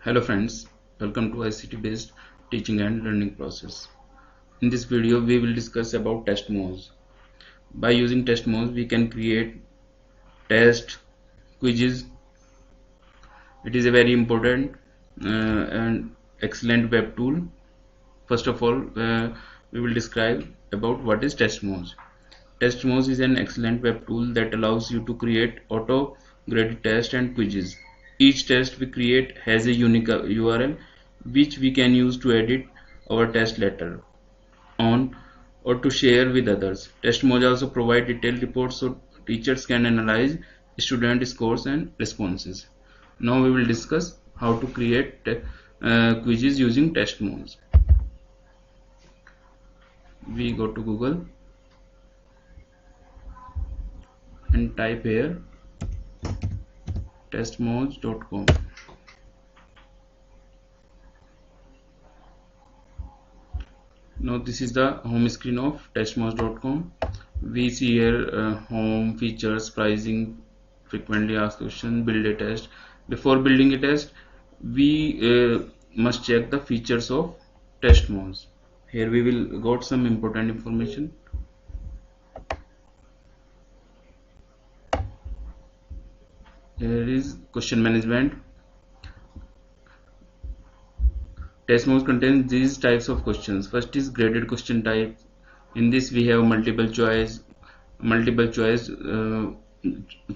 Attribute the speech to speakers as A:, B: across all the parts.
A: Hello friends, welcome to ICT based teaching and learning process. In this video we will discuss about test modes. By using test modes we can create test quizzes. It is a very important and excellent web tool. First of all we will describe about what is test modes. Test modes is an excellent web tool that allows you to create auto graded tests and quizzes. Each test we create has a unique URL which we can use to edit our test later on or to share with others. Test modes also provide detailed reports so teachers can analyze student scores and responses. Now we will discuss how to create quizzes using test modes. We go to Google and type here testmodes.com. Now this is the home screen of testmodes.com. We see here home, features, pricing, frequently asked questions, build a test. Before building a test we must check the features of test modes. Here we will got some important information. Here is question management. Test modes contains these types of questions. First is graded question type. In this we have multiple choice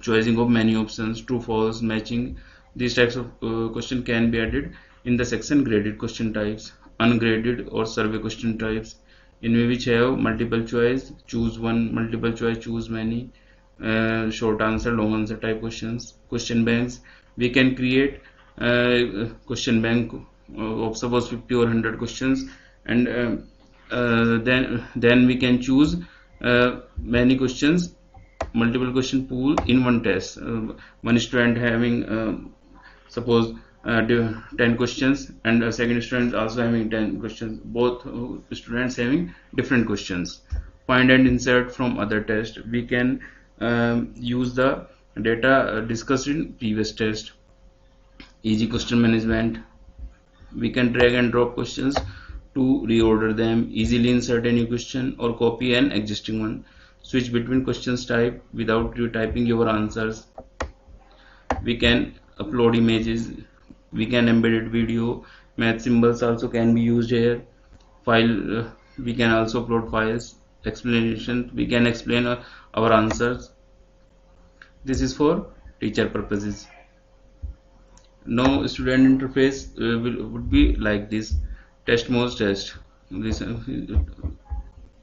A: choosing of many options, true false, matching. These types of question can be added in the section graded question types. Ungraded or survey question types, in which have multiple choice, choose one, multiple choice, choose many, short answer, long answer type questions. Question banks, we can create question bank of suppose 50 or 100 questions, and then we can choose many questions, multiple question pool in one test. One student having suppose 10 questions and a second student also having 10 questions, both students having different questions. Find and insert from other test, we can use the data discussed in previous test. Easy question management, we can drag and drop questions to reorder them, easily insert a new question or copy an existing one, switch between questions type without retyping your answers. We can upload images, we can embed video, math symbols also can be used here. File, we can also upload files, explanation, we can explain our answers. This is for teacher purposes. Now student interface would be like this. Test modes test, this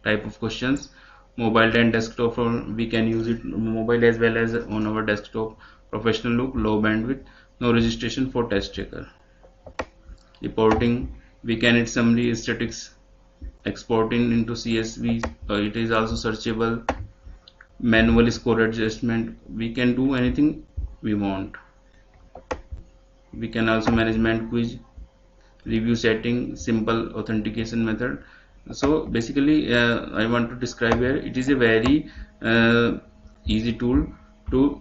A: type of questions, mobile and desktop, we can use it mobile as well as on our desktop. Professional look, low bandwidth, no registration for test checker. Reporting, we can add summary, statistics, exporting into CSV, it is also searchable. Manual score adjustment, we can do anything we want. We can also management quiz, review setting, simple authentication method. So basically I want to describe here, it is a very easy tool to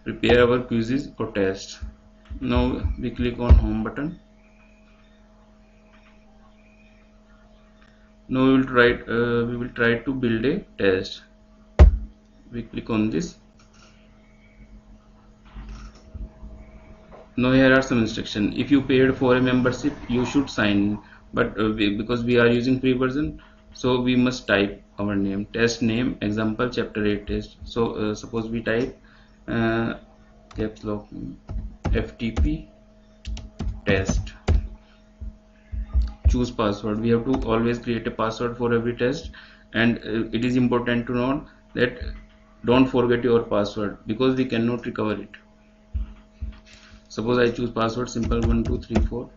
A: prepare our quizzes or tests. Now we click on home button. Now we will try to build a test. We click on this. Now here are some instructions. If you paid for a membership you should sign, but because we are using free version, so we must type our name, test name, example chapter 8 test. So suppose we type caps lock FTP test. Choose password, we have to always create a password for every test, and it is important to note that don't forget your password because we cannot recover it. Suppose I choose password simple 1234,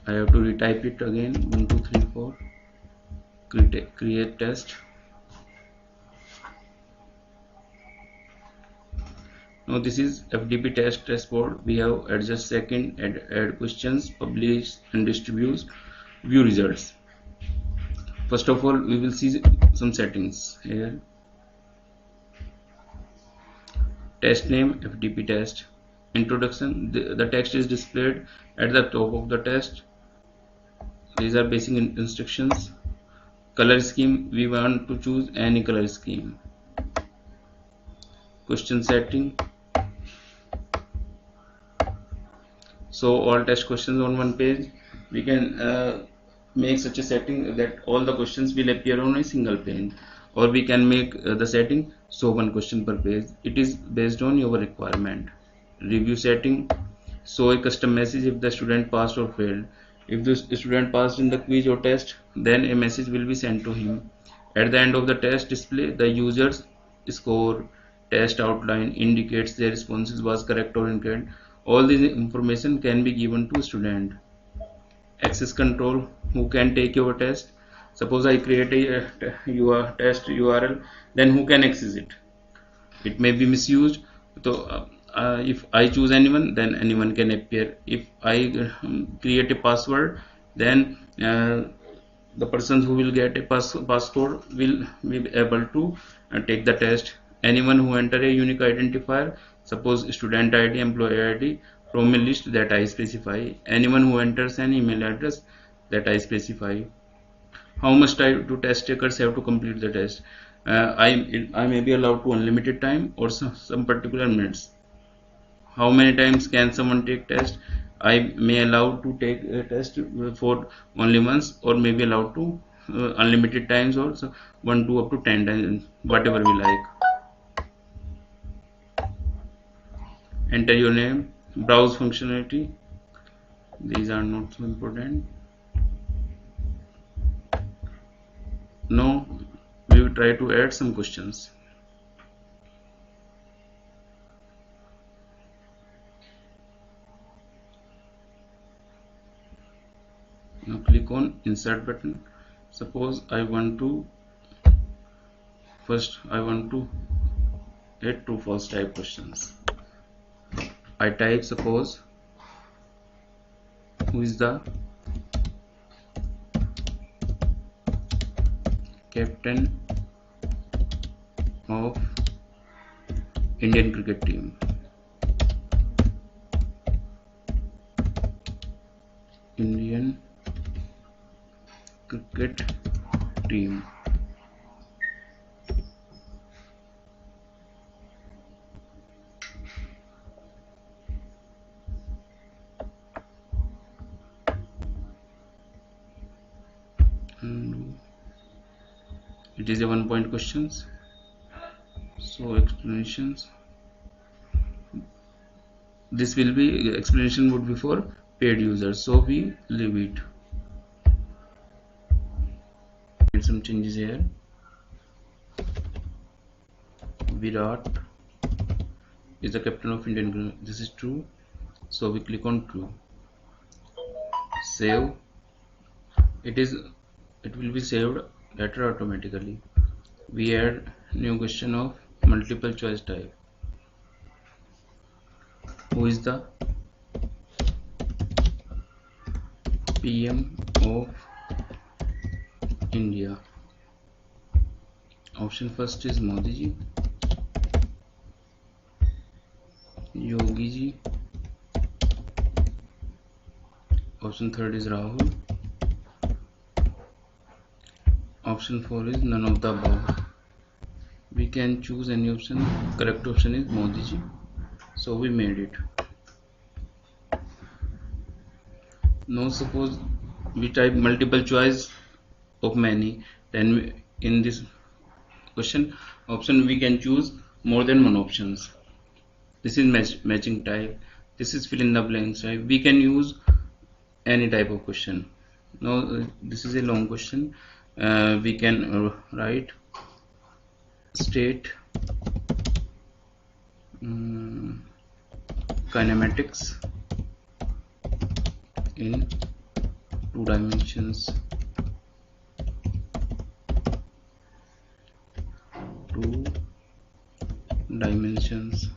A: I have to retype it again 1234, create test. Now this is FTP test dashboard. We have adjust second, add questions, publish and distribute, view results. First of all we will see some settings here. Test name FTP test, introduction. The text is displayed at the top of the text. These are basic instructions. Color scheme, we want to choose any color scheme. Question setting, so all test questions on one page. We can make such a setting that all the questions will appear on a single page, or we can make the setting so one question per page. It is based on your requirement. Review setting, show a custom message if the student passed or failed. If the student passed in the quiz or test, then a message will be sent to him. At the end of the test, display the user's score. Test outline indicates their responses was correct or incorrect. All this information can be given to student. Access control, who can take your test. Suppose I create your test URL, then who can access it? It may be misused. So if I choose anyone, then anyone can appear. If I create a password, then the persons who will get a passcode will be able to take the test. Anyone who enter a unique identifier, suppose student ID, employee ID, from a list that I specify. Anyone who enters an email address that I specify. How much time do test takers have to complete the test? I may be allowed to unlimited time or some particular minutes. How many times can someone take test? I may allow to take a test for only once, or may be allowed to unlimited times, or 1 to up to 10 times, whatever we like. Enter your name. Browse functionality, these are not so important. Now we will try to add some questions. Now click on insert button. Suppose I want to add true false type questions. I type, suppose, who is the captain of Indian cricket team? Indian cricket team. It is a 1 point questions. So explanations. This will be explanation would be for paid users, so we leave it. Made some changes here. Virat is the captain of Indian cricket. This is true, so we click on true. Save. It will be saved later automatically. We add new question of multiple choice type. Who is the PM of India? Option first is Modi ji, Yogi ji. Option third is Rahul. Option 4 is none of the above. We can choose any option. Correct option is Modi ji, so we made it. Now suppose we type multiple choice of many, then in this question option we can choose more than one options. This is matching type. This is fill in the blanks type. We can use any type of question. Now this is a long question. We can write state kinematics in 2 dimensions. 2 dimensions.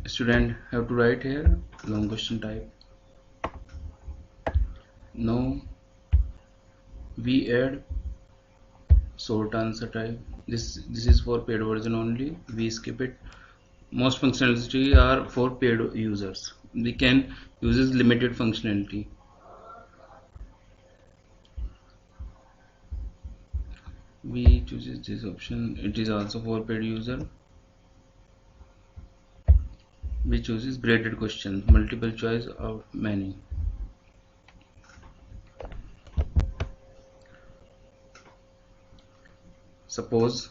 A: Student have to write here long question type. Now we add short answer type. This is for paid version only. We skip it. Most functionality are for paid users. We can use limited functionality. We choose this option. It is also for paid user. We choose graded question, multiple choice of many. Suppose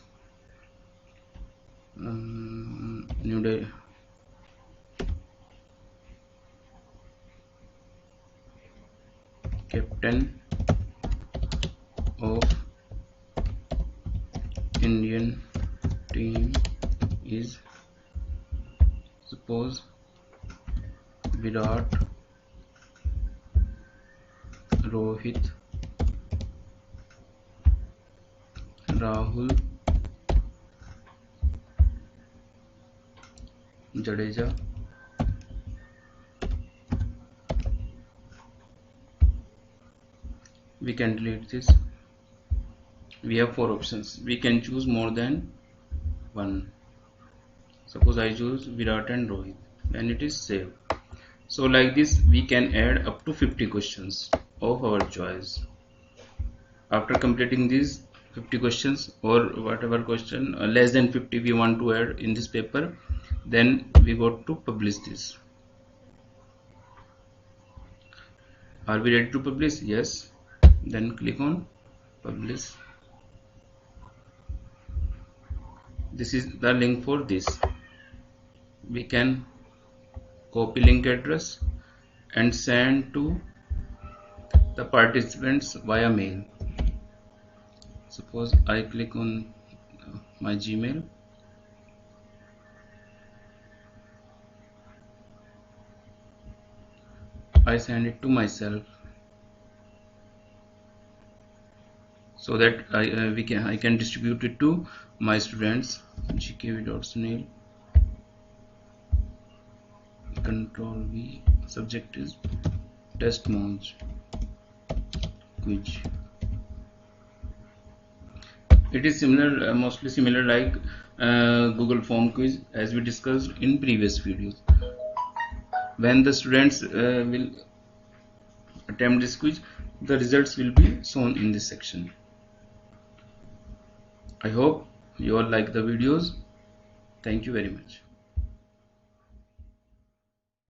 A: new day captain of Indian team is, suppose, Virat, Rohit, Rahul, Jadeja, we can delete this. We have 4 options. We can choose more than one. Suppose I choose Virat and Rohit, then it is save. So like this we can add up to 50 questions of our choice. After completing these 50 questions or whatever question less than 50 we want to add in this paper, then we go to publish this. Are we ready to publish? Yes. Then click on publish. This is the link for this. We can copy link address and send to the participants via mail. Suppose I click on my Gmail. I send it to myself so that I can distribute it to my students. gkv.sunil, control V, subject is test month quiz. It is similar, mostly similar like Google form quiz as we discussed in previous videos. When the students will attempt this quiz, the results will be shown in this section. I hope you all like the videos. Thank you very much.